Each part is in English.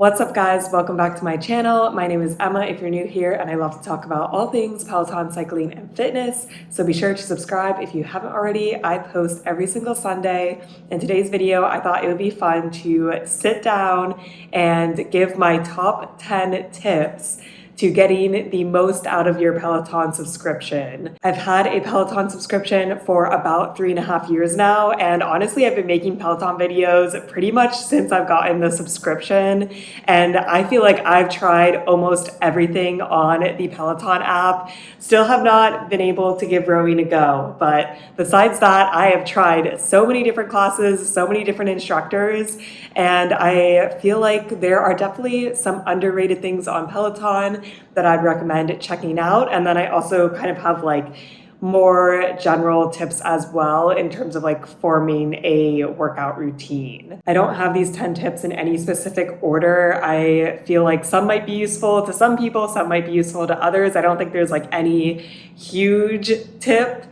What's up guys, welcome back to my channel. My name is Emma if you're new here, and I love to talk about all things Peloton, cycling, and fitness. So be sure to subscribe if you haven't already. I post every single Sunday. In today's video, I thought it would be fun to sit down and give my top 10 tips to getting the most out of your Peloton subscription. I've had a Peloton subscription for about 3.5 years now, and honestly, I've been making Peloton videos pretty much since I've gotten the subscription, and I feel like I've tried almost everything on the Peloton app. Still have not been able to give rowing a go, but besides that, I have tried so many different classes, so many different instructors, and I feel like there are definitely some underrated things on Peloton that I'd recommend checking out. And then I also kind of have like more general tips as well in terms of like forming a workout routine. I don't have these 10 tips in any specific order. I feel like some might be useful to some people, some might be useful to others. I don't think there's like any huge tip,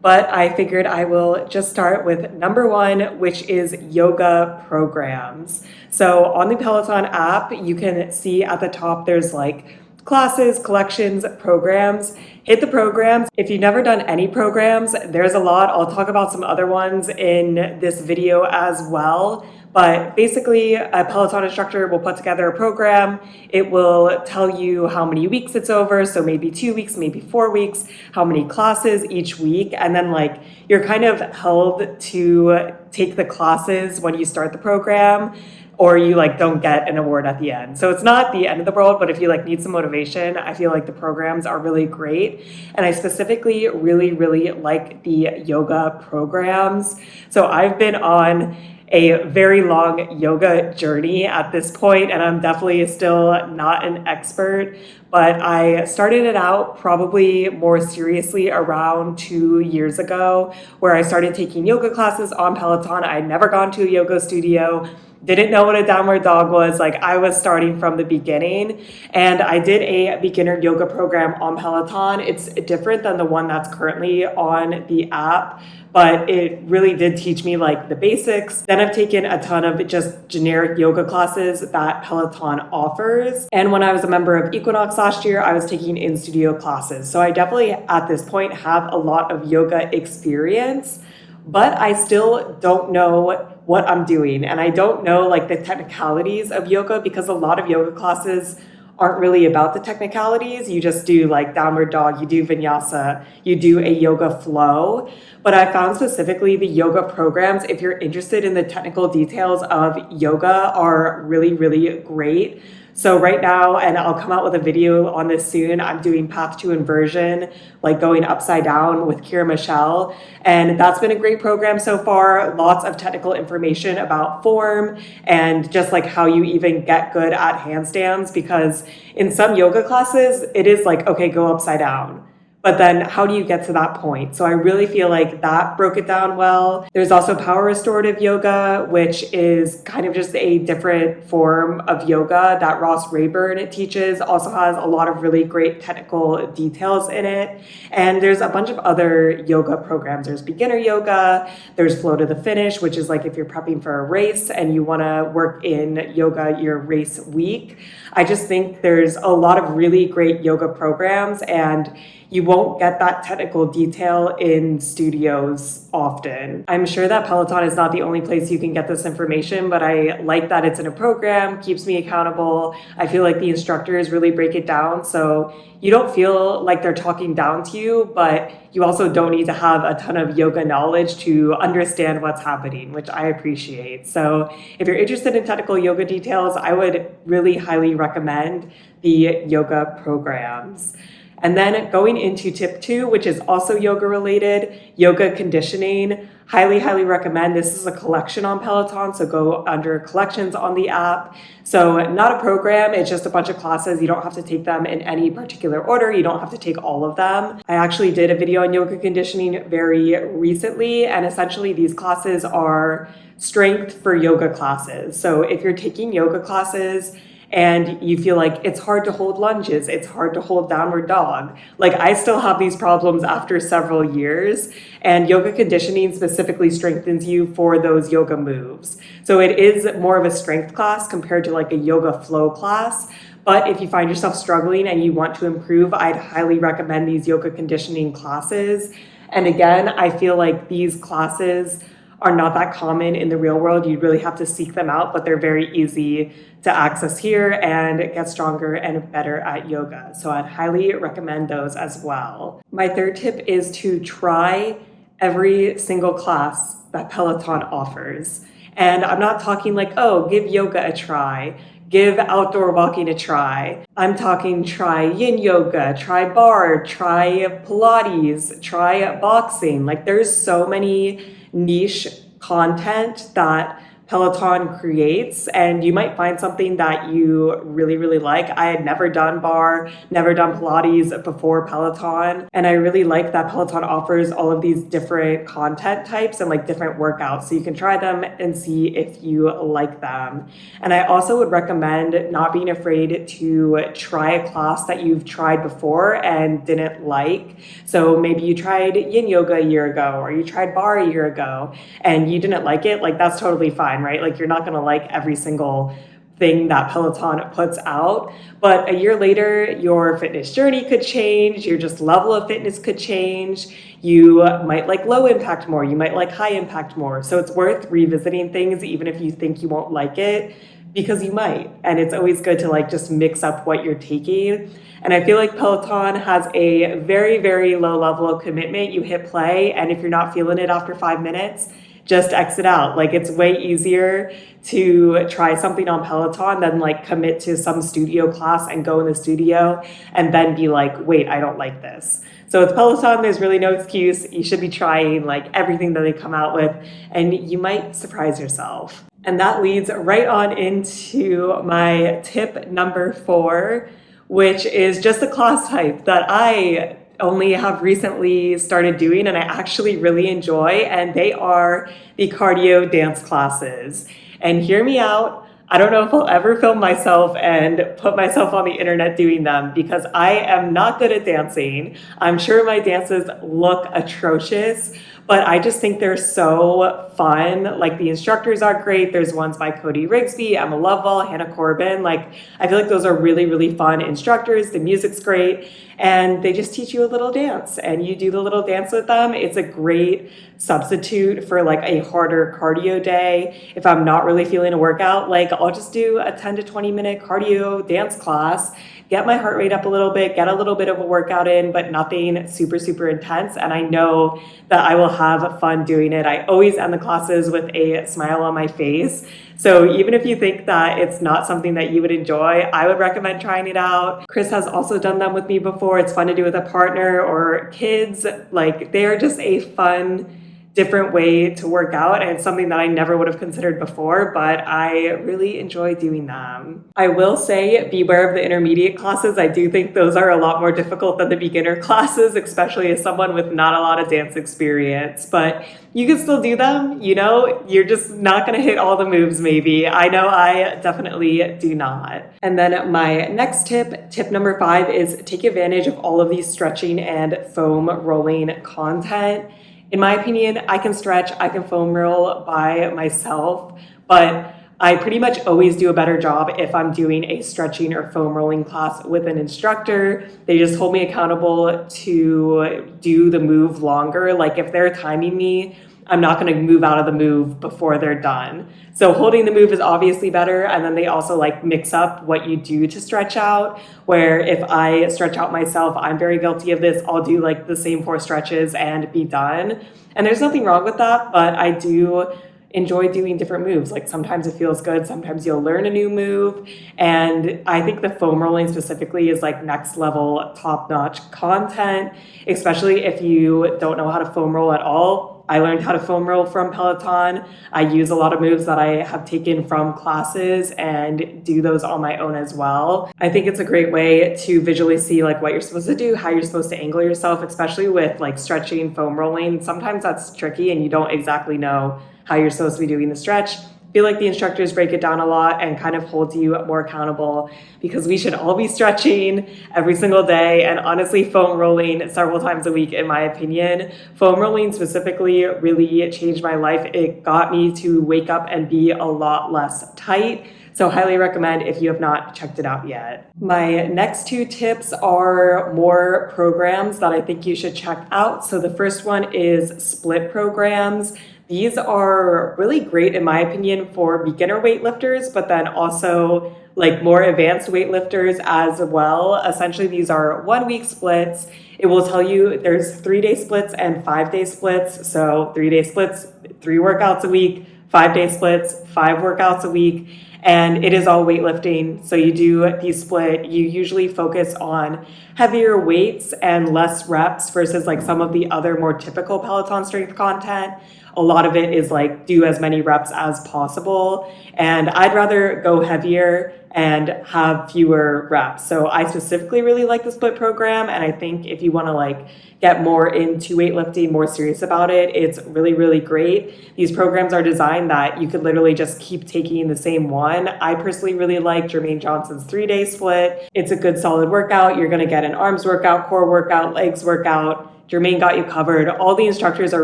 but I figured I will just start with number one, which is yoga programs. So on the Peloton app, you can see at the top, there's like classes, collections, programs. Hit the programs. If you've never done any programs, there's a lot. I'll talk about some other ones in this video as well. But basically, a Peloton instructor will put together a program. It will tell you how many weeks it's over. So maybe 2 weeks, maybe 4 weeks, how many classes each week. And then like you're kind of held to take the classes when you start the program, or you like don't get an award at the end. So it's not the end of the world, but if you like need some motivation, I feel like the programs are really great. And I specifically really like the yoga programs. So I've been on a very long yoga journey at this point, and I'm definitely still not an expert, but I started it out probably more seriously around 2 years ago, where I started taking yoga classes on Peloton. I had never gone to a yoga studio, didn't know what a downward dog was. Like I was starting from the beginning, and I did a beginner yoga program on Peloton. It's different than the one that's currently on the app, but it really did teach me like the basics. Then I've taken a ton of just generic yoga classes that Peloton offers. And when I was a member of Equinox last year, I was taking in-studio classes. So I definitely at this point have a lot of yoga experience, but I still don't know what I'm doing. And I don't know like the technicalities of yoga, because a lot of yoga classes aren't really about the technicalities. You just do like downward dog, you do vinyasa, you do a yoga flow. But I found specifically the yoga programs, if you're interested in the technical details of yoga, are really great. So right now, and I'll come out with a video on this soon, I'm doing path to inversion, like going upside down with Kira Michelle. And that's been a great program so far. Lots of technical information about form and just like how you even get good at handstands, because in some yoga classes, it is like, okay, go upside down. But then how do you get to that point? So I really feel like that broke it down well. There's also power restorative yoga, which is kind of just a different form of yoga that Ross Rayburn teaches. Also has a lot of really great technical details in it. And there's a bunch of other yoga programs. There's beginner yoga, there's flow to the finish, which is like if you're prepping for a race and you wanna work in yoga your race week. I just think there's a lot of really great yoga programs, and you won't get that technical detail in studios often. I'm sure that Peloton is not the only place you can get this information, but I like that it's in a program, keeps me accountable. I feel like the instructors really break it down, so you don't feel like they're talking down to you, but you also don't need to have a ton of yoga knowledge to understand what's happening, which I appreciate. So if you're interested in technical yoga details, I would really highly recommend the yoga programs. And then going into tip 2, which is also yoga related, yoga conditioning. Highly recommend. This is a collection on Peloton, so go under collections on the app. So not a program, it's just a bunch of classes. You don't have to take them in any particular order. You don't have to take all of them. I actually did a video on yoga conditioning very recently, and essentially these classes are strength for yoga classes. So if you're taking yoga classes and you feel like it's hard to hold lunges, it's hard to hold downward dog. Like I still have these problems after several years, and yoga conditioning specifically strengthens you for those yoga moves. So it is more of a strength class compared to like a yoga flow class. But if you find yourself struggling and you want to improve, I'd highly recommend these yoga conditioning classes. And again, I feel like these classes are not that common in the real world. You really have to seek them out, but they're very easy to access here and get stronger and better at yoga. So I'd highly recommend those as well. My third tip is to try every single class that Peloton offers. And I'm not talking like, oh, give yoga a try, give outdoor walking a try. I'm talking try yin yoga, try barre, try Pilates, try boxing. Like there's so many niche content that Peloton creates, and you might find something that you really, really like. I had never done barre, never done Pilates before Peloton, and I really like that Peloton offers all of these different content types and like different workouts, so you can try them and see if you like them. And I also would recommend not being afraid to try a class that you've tried before and didn't like. So maybe you tried yin yoga a year ago, or you tried barre a year ago and you didn't like it. Like that's totally fine, right? Like you're not going to like every single thing that Peloton puts out, but a year later, your fitness journey could change, your just level of fitness could change. You might like low impact more, you might like high impact more. So it's worth revisiting things even if you think you won't like it, because you might. And it's always good to like just mix up what you're taking. And I feel like Peloton has a very, very low level of commitment. You hit play, and if you're not feeling it after 5 minutes, just exit out. Like it's way easier to try something on Peloton than like commit to some studio class and go in the studio and then be like, wait, I don't like this. So with Peloton, there's really no excuse. You should be trying like everything that they come out with, and you might surprise yourself. And that leads right on into my tip number 4, which is just a class type that I only have recently started doing and I actually really enjoy, and they are the cardio dance classes. And hear me out, I don't know if I'll ever film myself and put myself on the internet doing them because I am not good at dancing. I'm sure my dances look atrocious, but I just think they're so fun. Like the instructors are great. There's ones by Cody Rigsby, Emma Lovell, Hannah Corbin. Like I feel like those are really, really fun instructors. The music's great. And they just teach you a little dance and you do the little dance with them. It's a great substitute for like a harder cardio day. If I'm not really feeling a workout, like I'll just do a 10 to 20 minute cardio dance class, get my heart rate up a little bit, get a little bit of a workout in, but nothing super, super intense. And I know that I will have fun doing it. I always end the classes with a smile on my face. So even if you think that it's not something that you would enjoy, I would recommend trying it out. Chris has also done them with me before. It's fun to do with a partner or kids. Like they are just a fun, different way to work out, and it's something that I never would have considered before, but I really enjoy doing them. I will say beware of the intermediate classes. I do think those are a lot more difficult than the beginner classes, especially as someone with not a lot of dance experience, but you can still do them. You know, you're just not going to hit all the moves maybe. I know I definitely do not. And then my next tip number 5, is take advantage of all of these stretching and foam rolling content. In my opinion, I can stretch, I can foam roll by myself, but I pretty much always do a better job if I'm doing a stretching or foam rolling class with an instructor. They just hold me accountable to do the move longer. Like if they're timing me, I'm not going to move out of the move before they're done. So holding the move is obviously better. And then they also like mix up what you do to stretch out, where if I stretch out myself, I'm very guilty of this. I'll do like the same 4 stretches and be done. And there's nothing wrong with that, but I do enjoy doing different moves. Like sometimes it feels good, sometimes you'll learn a new move. And I think the foam rolling specifically is like next level, top-notch content, especially if you don't know how to foam roll at all. I learned how to foam roll from Peloton. I use a lot of moves that I have taken from classes and do those on my own as well. I think it's a great way to visually see like what you're supposed to do, how you're supposed to angle yourself, especially with like stretching, foam rolling. Sometimes that's tricky and you don't exactly know how you're supposed to be doing the stretch. feel like the instructors break it down a lot and kind of hold you more accountable, because we should all be stretching every single day, and honestly foam rolling several times a week, in my opinion. Foam rolling specifically really changed my life. It got me to wake up and be a lot less tight. So highly recommend if you have not checked it out yet. My next two tips are more programs that I think you should check out. So the first one is split programs. These are really great, in my opinion, for beginner weightlifters, but then also like more advanced weightlifters as well. Essentially, these are 1 week splits. It will tell you there's 3-day splits and 5-day splits. So 3-day splits, 3 workouts a week, 5-day splits, 5 workouts a week. And it is all weightlifting. So you do the split. You usually focus on heavier weights and less reps versus like some of the other more typical Peloton strength content. A lot of it is like do as many reps as possible. And I'd rather go heavier and have fewer reps. So I specifically really like the split program. And I think if you want to like get more into weightlifting, more serious about it, it's really, really great. These programs are designed that you could literally just keep taking the same one. I personally really like Jermaine Johnson's 3-day split. It's a good solid workout. You're going to get an arms workout, core workout, legs workout. Jermaine got you covered. All the instructors are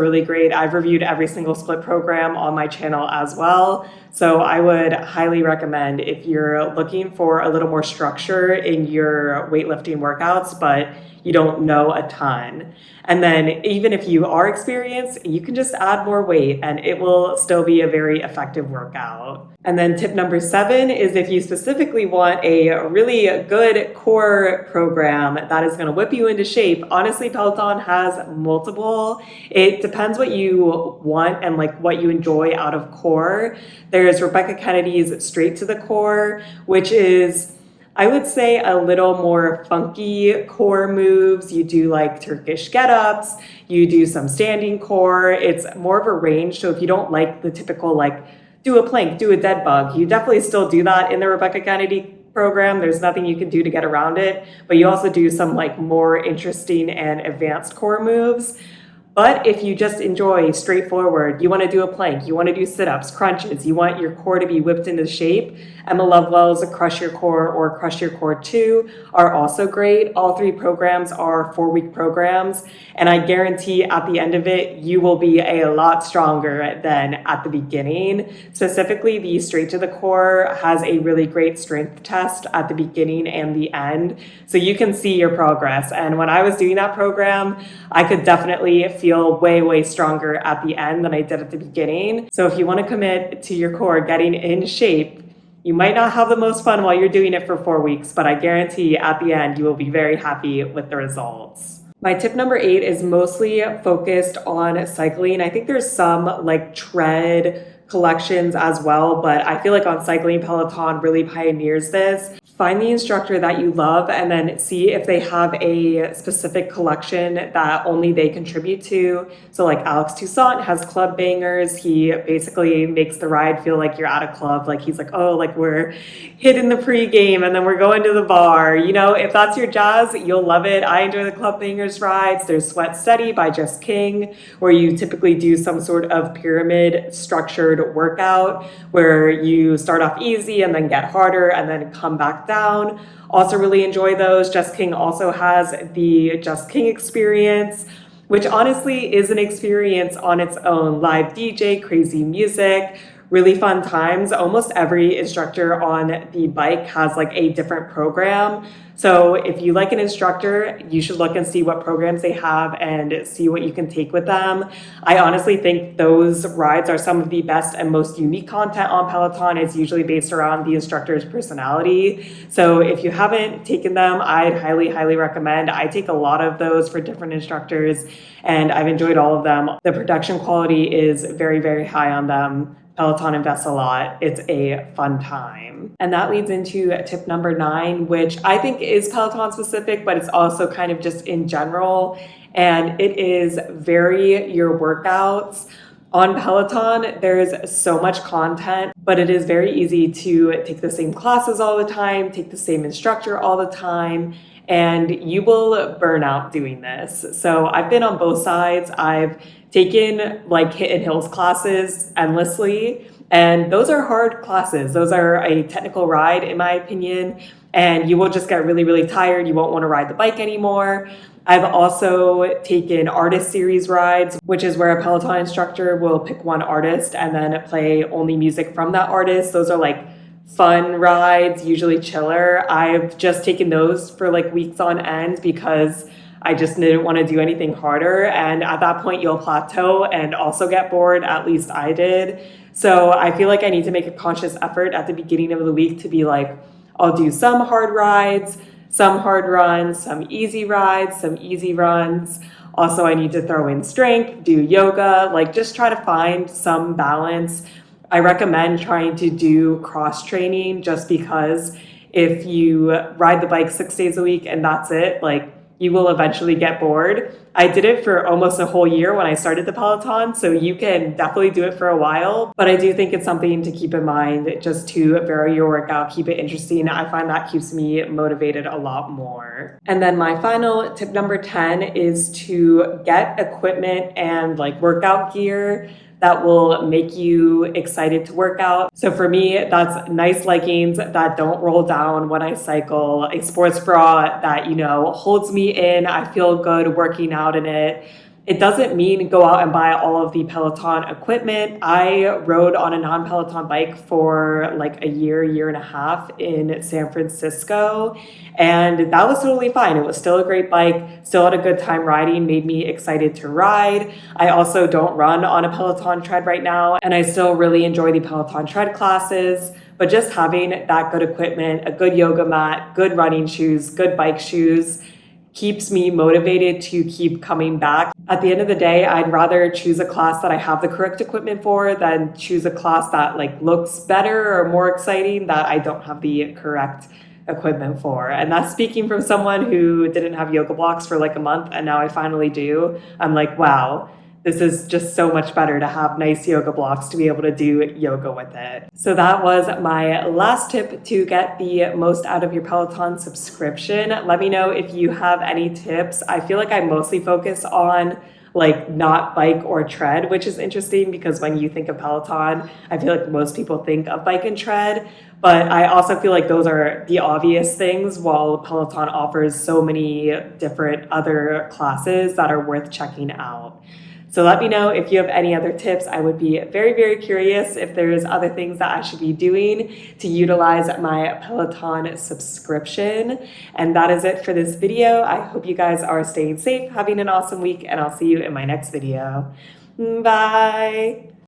really great. I've reviewed every single split program on my channel as well. So I would highly recommend if you're looking for a little more structure in your weightlifting workouts, but you don't know a ton. And then even if you are experienced, you can just add more weight and it will still be a very effective workout. And then tip number 7 is if you specifically want a really good core program that is going to whip you into shape. Honestly, Peloton has multiple. It depends what you want and like what you enjoy out of core. There's Rebecca Kennedy's Straight to the Core, which is, I would say, a little more funky core moves. You do like Turkish get-ups, you do some standing core. It's more of a range. So if you don't like the typical like do a plank, do a dead bug, you definitely still do that in the Rebecca Kennedy program. There's nothing you can do to get around it, but you also do some like more interesting and advanced core moves. But if you just enjoy straightforward, you want to do a plank, you want to do sit-ups, crunches, you want your core to be whipped into shape, Emma Lovewell's Crush Your Core or Crush Your Core 2 are also great. All 3 programs are 4-week programs, and I guarantee at the end of it, you will be a lot stronger than at the beginning. Specifically, the Straight to the Core has a really great strength test at the beginning and the end, so you can see your progress. And when I was doing that program, I could definitely feel way, way stronger at the end than I did at the beginning. So if you want to commit to your core getting in shape, you might not have the most fun while you're doing it for 4 weeks, but I guarantee at the end you will be very happy with the results. My tip number 8 is mostly focused on cycling. I think there's some like tread collections as well, but I feel like on cycling, Peloton really pioneers this. Find the instructor that you love and then see if they have a specific collection that only they contribute to. So like Alex Toussaint has club bangers. He basically makes the ride feel like you're at a club. Like he's like, oh, like we're hitting the pregame and then we're going to the bar. You know, if that's your jazz, you'll love it. I enjoy the club bangers rides. There's Sweat Steady by Jess King, where you typically do some sort of pyramid structured workout where you start off easy and then get harder and then come back down. Also really enjoy those. Jess King also has the Jess King experience, which honestly is an experience on its own. Live DJ, crazy music, really fun times. Almost every instructor on the bike has like a different program. So if you like an instructor, you should look and see what programs they have and see what you can take with them. I honestly think those rides are some of the best and most unique content on Peloton. It's usually based around the instructor's personality. So if you haven't taken them, I'd highly, highly recommend. I take a lot of those for different instructors and I've enjoyed all of them. The production quality is very, very high on them. Peloton invests a lot. It's a fun time. And that leads into tip number 9, which I think is Peloton specific, but it's also kind of just in general. And it is vary your workouts. On Peloton, there's so much content, but it is very easy to take the same classes all the time, take the same instructor all the time, and you will burn out doing this. So I've been on both sides. I've taken like HIIT and Hills classes endlessly, And those are hard classes. Those are a technical ride, in my opinion, and you will just get really, really tired. You won't want to ride the bike anymore. I've also taken artist series rides, which is where a Peloton instructor will pick one artist and then play only music from that artist. Those are like fun rides, usually chiller. I've just taken those for like weeks on end because I just didn't want to do anything harder. And at that point, you'll plateau and also get bored. At least I did. So I feel like I need to make a conscious effort at the beginning of the week to be like, I'll do some hard rides, some hard runs, some easy rides, some easy runs. Also, I need to throw in strength, do yoga, like just try to find some balance. I recommend trying to do cross training just because if you ride the bike 6 days a week and that's it, like you will eventually get bored. I did it for almost a whole year when I started the Peloton, so you can definitely do it for a while. But I do think it's something to keep in mind just to vary your workout, keep it interesting. I find that keeps me motivated a lot more. And then my final tip number 10 is to get equipment and like workout gear that will make you excited to work out. So for me, that's nice leggings that don't roll down when I cycle, a sports bra that, holds me in. I feel good working out in it. It doesn't mean go out and buy all of the Peloton equipment. I rode on a non-Peloton bike for like a year and a half in San Francisco, and that was totally fine. It was still a great bike, still had a good time riding, made me excited to ride. I also don't run on a Peloton tread right now, and I still really enjoy the Peloton tread classes. But just having that good equipment, a good yoga mat, good running shoes, good bike shoes, keeps me motivated to keep coming back. At the end of the day, I'd rather choose a class that I have the correct equipment for than choose a class that like looks better or more exciting that I don't have the correct equipment for. And that's speaking from someone who didn't have yoga blocks for like a month and now I finally do. I'm like, wow, this is just so much better to have nice yoga blocks to be able to do yoga with it. So that was my last tip to get the most out of your Peloton subscription. Let me know if you have any tips. I feel like I mostly focus on like not bike or tread, which is interesting because when you think of Peloton, I feel like most people think of bike and tread. But I also feel like those are the obvious things while Peloton offers so many different other classes that are worth checking out. So let me know if you have any other tips. I would be very, very curious if there's other things that I should be doing to utilize my Peloton subscription. And that is it for this video. I hope you guys are staying safe, having an awesome week, and I'll see you in my next video. Bye.